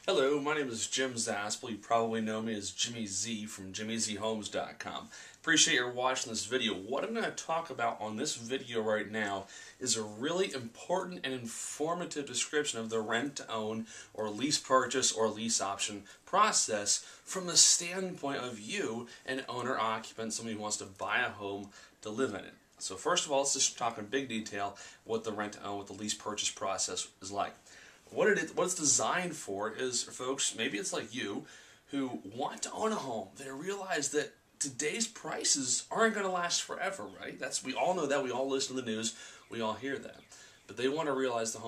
Hello, my name is Jim Zaspel. You probably know me as Jimmy Z from jimmyzhomes.com. Appreciate your watching this video. What I'm going to talk about on this video right now is a really important and informative description of the rent-to-own or lease purchase or lease option process from the standpoint of you, an owner-occupant, somebody who wants to buy a home to live in it. So first of all, let's just talk in big detail what the rent-to-own, what the lease purchase process is like. What it's designed for is for folks, maybe it's like you, who want to own a home. They realize that today's prices aren't going to last forever, right? We all know that. We all listen to the news. We all hear that. But they want to realize the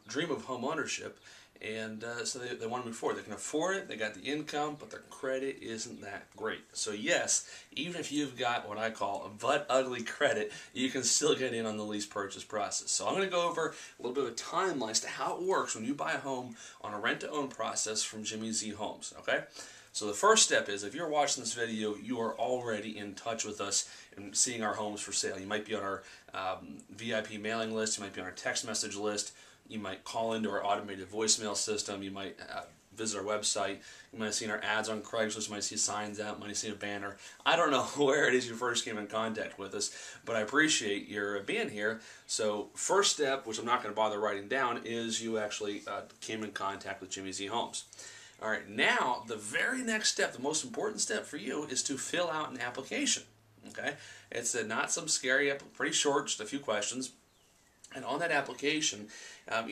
dream of home ownership, and so they want to move forward. They can afford it, they got the income, but their credit isn't that great. So yes, even if you've got what I call a butt ugly credit, you can still get in on the lease purchase process. So I'm going to go over a little bit of a timeline as to how it works when you buy a home on a rent-to-own process from Jimmy Z Homes, okay? So the first step is, if you're watching this video, you are already in touch with us and seeing our homes for sale. You might be on our VIP mailing list, you might be on our text message list, you might call into our automated voicemail system, you might visit our website, you might have seen our ads on Craigslist, you might see signs out, you might have seen a banner. I don't know where it is you first came in contact with us, but I appreciate your being here. So first step, which I'm not going to bother writing down, is you actually came in contact with Jimmy Z Homes. Alright, now the very next step, the most important step for you, is to fill out an application. Okay, it's not some scary, pretty short, just a few questions. And on that application,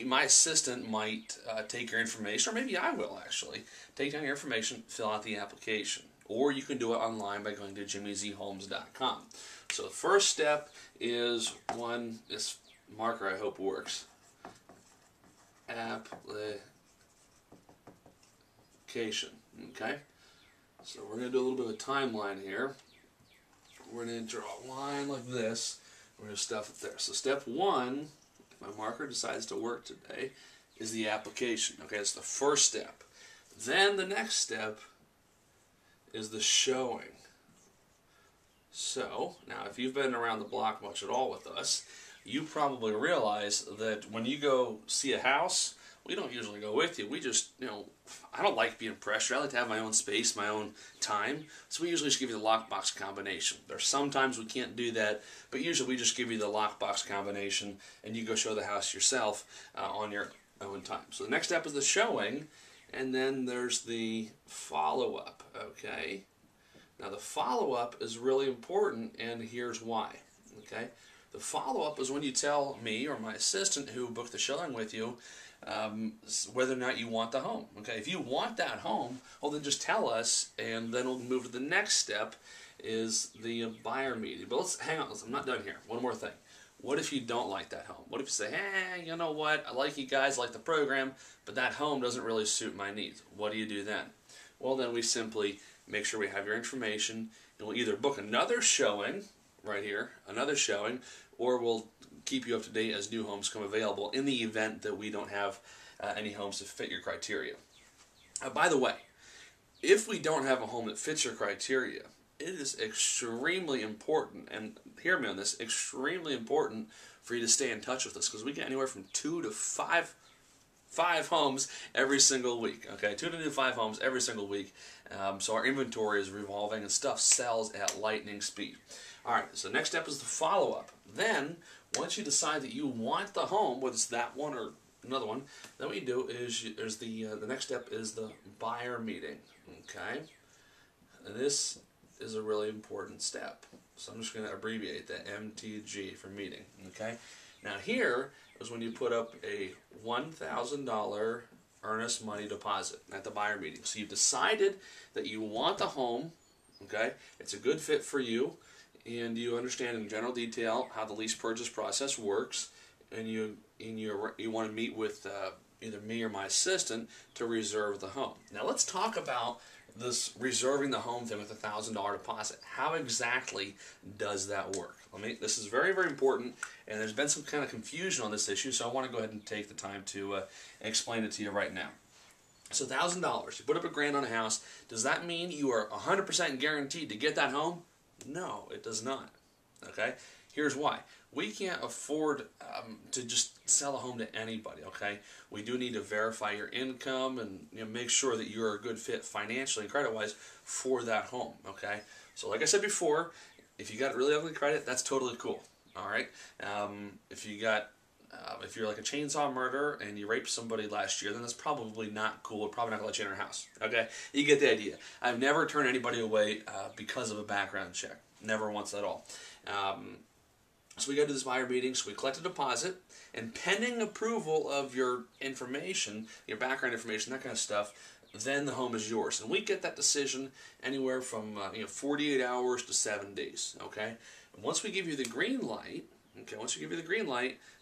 my assistant might take your information, or maybe I will actually, take down your information, fill out the application. Or you can do it online by going to jimmyzhomes.com. So the first step is this marker I hope works. Application. Okay? So we're going to do a little bit of a timeline here. We're going to draw a line like this. We're going to stuff it there. So step one, if my marker decides to work today, is the application. Okay, it's the first step. Then the next step is the showing. So, now if you've been around the block much at all with us, you probably realize that when you go see a house, we don't usually go with you. We just, I don't like being pressured. I like to have my own space, my own time. So we usually just give you the lockbox combination. There's sometimes we can't do that, but usually we just give you the lockbox combination and you go show the house yourself on your own time. So the next step is the showing, and then there's the follow-up, okay? Now the follow-up is really important, and here's why, okay? The follow-up is when you tell me or my assistant who booked the showing with you whether or not you want the home. Okay, if you want that home, well then just tell us, and then we'll move to the next step, is the buyer meeting. But let's hang on. I'm not done here. One more thing. What if you don't like that home? What if you say, hey, you know what? I like you guys, I like the program, but that home doesn't really suit my needs. What do you do then? Well, then we simply make sure we have your information, and we'll either book another showing right here, another showing, or we'll keep you up to date as new homes come available in the event that we don't have any homes that fit your criteria. By the way, if we don't have a home that fits your criteria, it is extremely important, and hear me on this, extremely important for you to stay in touch with us, because we get anywhere from 2 to 5 homes every single week. Okay, 2 to 5 homes every single week. So our inventory is revolving and stuff sells at lightning speed. Alright, so next step is the follow-up. Then, once you decide that you want the home, whether it's that one or another one, then what you do is the next step is the buyer meeting. Okay, and this is a really important step. So I'm just going to abbreviate that MTG for meeting. Okay, now here is when you put up a $1,000 earnest money deposit at the buyer meeting. So you've decided that you want the home. Okay, it's a good fit for you, and you understand in general detail how the lease purchase process works, and you want to meet with either me or my assistant to reserve the home. Now let's talk about this reserving the home thing with a $1,000 deposit. How exactly does that work? This is very, very important, and there's been some kind of confusion on this issue, so I want to go ahead and take the time to explain it to you right now. So $1,000, you put up $1,000 on a house. Does that mean you are 100% guaranteed to get that home? No, it does not. Okay? Here's why. we can't afford to just sell a home to anybody, okay? We do need to verify your income and make sure that you're a good fit financially and credit-wise for that home, okay? So like I said before, if you got really ugly credit, that's totally cool, all right? If you're like a chainsaw murderer and you raped somebody last year, then that's probably not cool. We're probably not going to let you in our house, okay? You get the idea. I've never turned anybody away because of a background check. Never once at all. So we go to this buyer meeting, so we collect a deposit, and pending approval of your information, your background information, that kind of stuff, then the home is yours. And we get that decision anywhere from 48 hours to 7 days, okay? And once we give you the green light,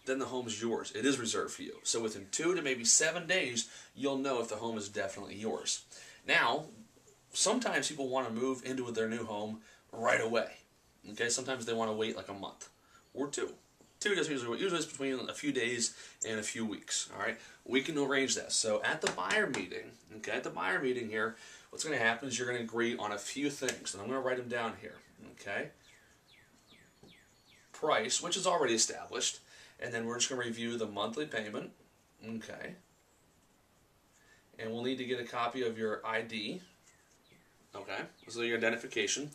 then the home is yours. It is reserved for you. So within 2 to maybe 7 days, you'll know if the home is definitely yours. Now, sometimes people want to move into their new home right away, okay? Sometimes they want to wait like a month. Or 2. 2 doesn't usually it's between a few days and a few weeks. All right, we can arrange that. So at the buyer meeting, here, what's going to happen is you're going to agree on a few things, and I'm going to write them down here. Okay, price, which is already established, and then we're just going to review the monthly payment. Okay, and we'll need to get a copy of your ID. Okay, so your identification.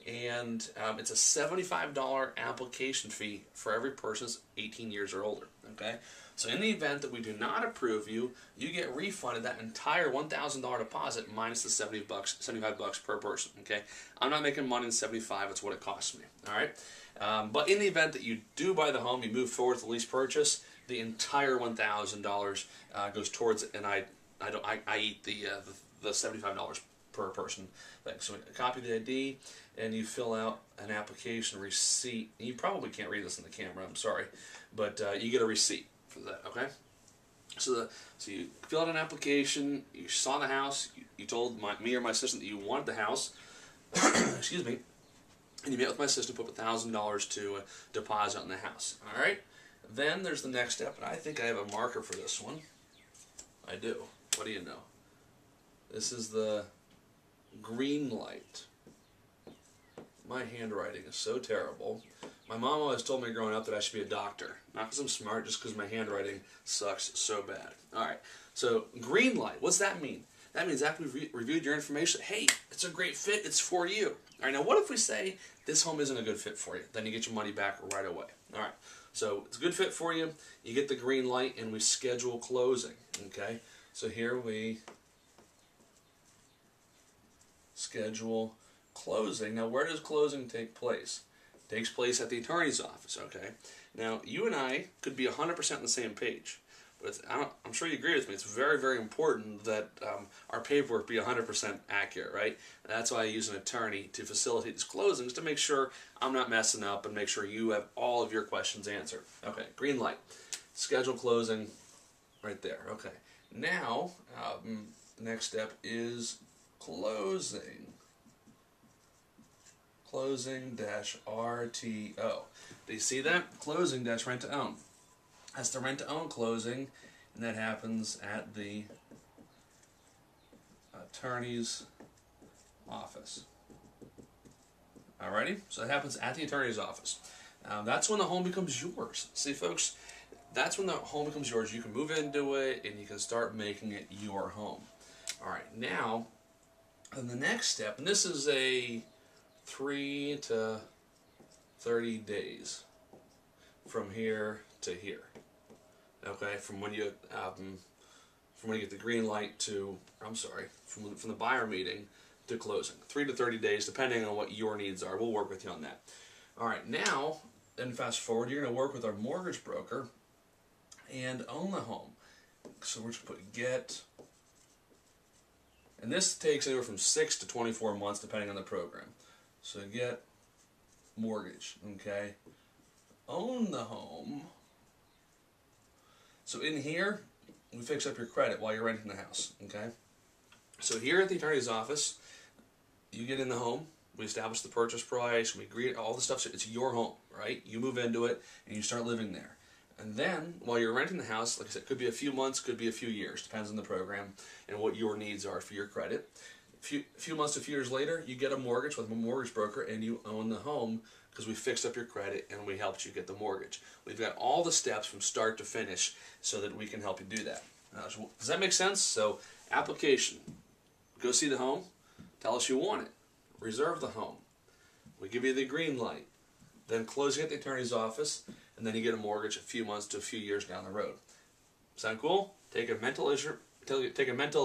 And it's a $75 application fee for every person that's 18 years or older. Okay, so in the event that we do not approve you, you get refunded that entire $1,000 deposit minus the $75 per person. Okay, I'm not making money in 75. That's what it costs me. All right, but in the event that you do buy the home, you move forward with the lease purchase, the entire $1,000 goes towards it, and I eat the $75 per person thing. So a copy of the ID, and you fill out an application receipt. You probably can't read this in the camera, I'm sorry, but you get a receipt for that, okay? So you fill out an application, you saw the house, you told me or my assistant that you wanted the house, excuse me, and you met with my assistant, put $1,000 to deposit on the house, all right? Then there's the next step, and I think I have a marker for this one. I do. What do you know? This is the green light. My handwriting is so terrible. My mom always told me growing up that I should be a doctor. Not because I'm smart, just because my handwriting sucks so bad. Alright, so green light, what's that mean? That means after we've reviewed your information, hey, it's a great fit, it's for you. Alright, now what if we say this home isn't a good fit for you? Then you get your money back right away. Alright, so it's a good fit for you, you get the green light, and we schedule closing. Okay, so here we schedule closing. Now, where does closing take place? It takes place at the attorney's office, okay? Now, you and I could be 100% on the same page, but I'm sure you agree with me. It's very, very important that our paperwork be 100% accurate, right? And that's why I use an attorney to facilitate these closings, to make sure I'm not messing up and make sure you have all of your questions answered. Okay, green light. Schedule closing right there. Okay. Now, the next step is closing. Closing-RTO. Do you see that? Closing-rent-to-own. That's the rent-to-own closing, and that happens at the attorney's office. Alrighty? So that happens at the attorney's office. That's when the home becomes yours. See, folks, that's when the home becomes yours. You can move into it, and you can start making it your home. Alright, now, the next step, and this is a 3 to 30 days from here to here. Okay, from when you get the green light to, from the buyer meeting to closing. 3 to 30 days, depending on what your needs are. We'll work with you on that. All right, now, then fast forward, you're going to work with our mortgage broker and own the home. So we're just going to put get, and this takes anywhere from 6 to 24 months, depending on the program. So get mortgage, okay? Own the home. So in here, we fix up your credit while you're renting the house, okay? So here at the attorney's office, you get in the home, we establish the purchase price, we agree, all the stuff, it's your home, right? You move into it, and you start living there. And then, while you're renting the house, like I said, could be a few months, could be a few years, depends on the program and what your needs are for your credit. A few months to a few years later, you get a mortgage with a mortgage broker and you own the home because we fixed up your credit and we helped you get the mortgage. We've got all the steps from start to finish so that we can help you do that. Now, does that make sense? So, application. Go see the home. Tell us you want it. Reserve the home. We give you the green light. Then closing at the attorney's office, and then you get a mortgage a few months to a few years down the road. Sound cool? Take a mental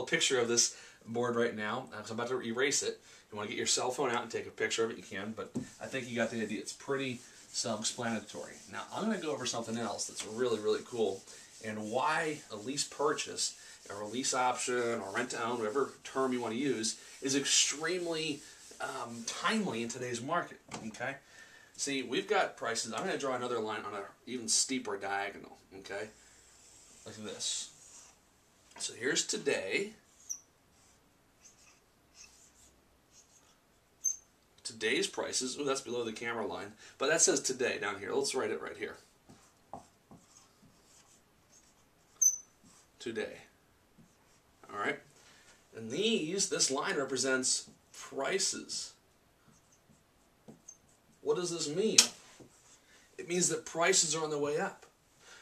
picture of this board right now, because I'm about to erase it. If you want to get your cell phone out and take a picture of it, you can, but I think you got the idea. It's pretty self-explanatory. Now, I'm going to go over something else that's really, really cool, and why a lease purchase, or a lease option, or rent-to-own, whatever term you want to use, is extremely timely in today's market, okay? See, we've got prices. I'm going to draw another line on an even steeper diagonal, okay? Like this. So here's today. Today's prices. Oh, that's below the camera line. But that says today down here. Let's write it right here. Today. Alright? And this line represents prices. What does this mean? It means that prices are on the way up.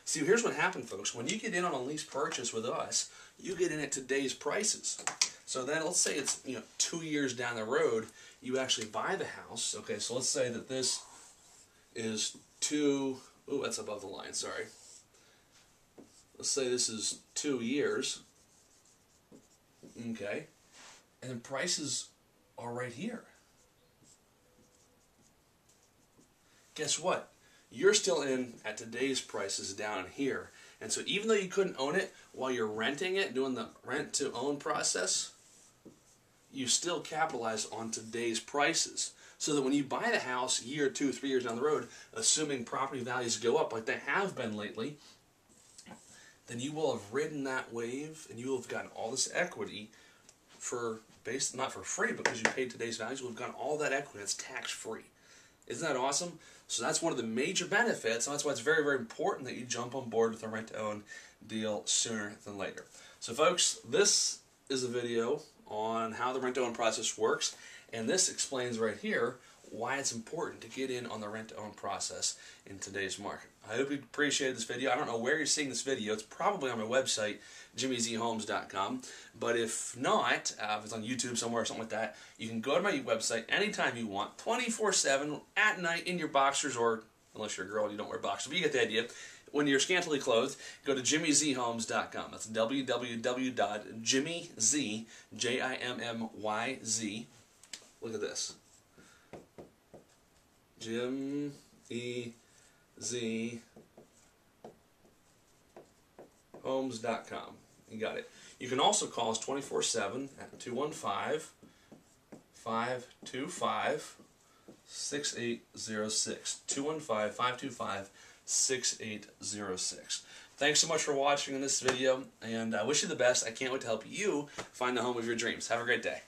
See, here's what happened, folks. When you get in on a lease purchase with us, you get in at today's prices. So then, let's say it's 2 years down the road, you actually buy the house. Okay, so let's say that this is that's above the line, sorry. Let's say this is 2 years. Okay, and then prices are right here. Guess what? You're still in at today's prices down here. And so even though you couldn't own it while you're renting it, doing the rent-to-own process, you still capitalize on today's prices. So that when you buy the house year 2, 3 years down the road, assuming property values go up like they have been lately, then you will have ridden that wave and you will have gotten all this equity not for free, because you paid today's values. You will have gotten all that equity that's tax-free. Isn't that awesome? So that's one of the major benefits, and that's why it's very, very important that you jump on board with a rent-to-own deal sooner than later. So folks, this is a video on how the rent-to-own process works, and this explains right here why it's important to get in on the rent-to-own process in today's market. I hope you appreciated this video. I don't know where you're seeing this video. It's probably on my website, jimmyzhomes.com. But if not, if it's on YouTube somewhere or something like that, you can go to my website anytime you want, 24/7, at night, in your boxers, or unless you're a girl and you don't wear boxers, but you get the idea. When you're scantily clothed, go to jimmyzhomes.com. That's www.jimmyz, Jimmyz, look at this. jimmyzhomes.com. You got it. You can also call us 24/7 at 215-525-6806. 215-525-6806. Thanks so much for watching this video, and I wish you the best. I can't wait to help you find the home of your dreams. Have a great day.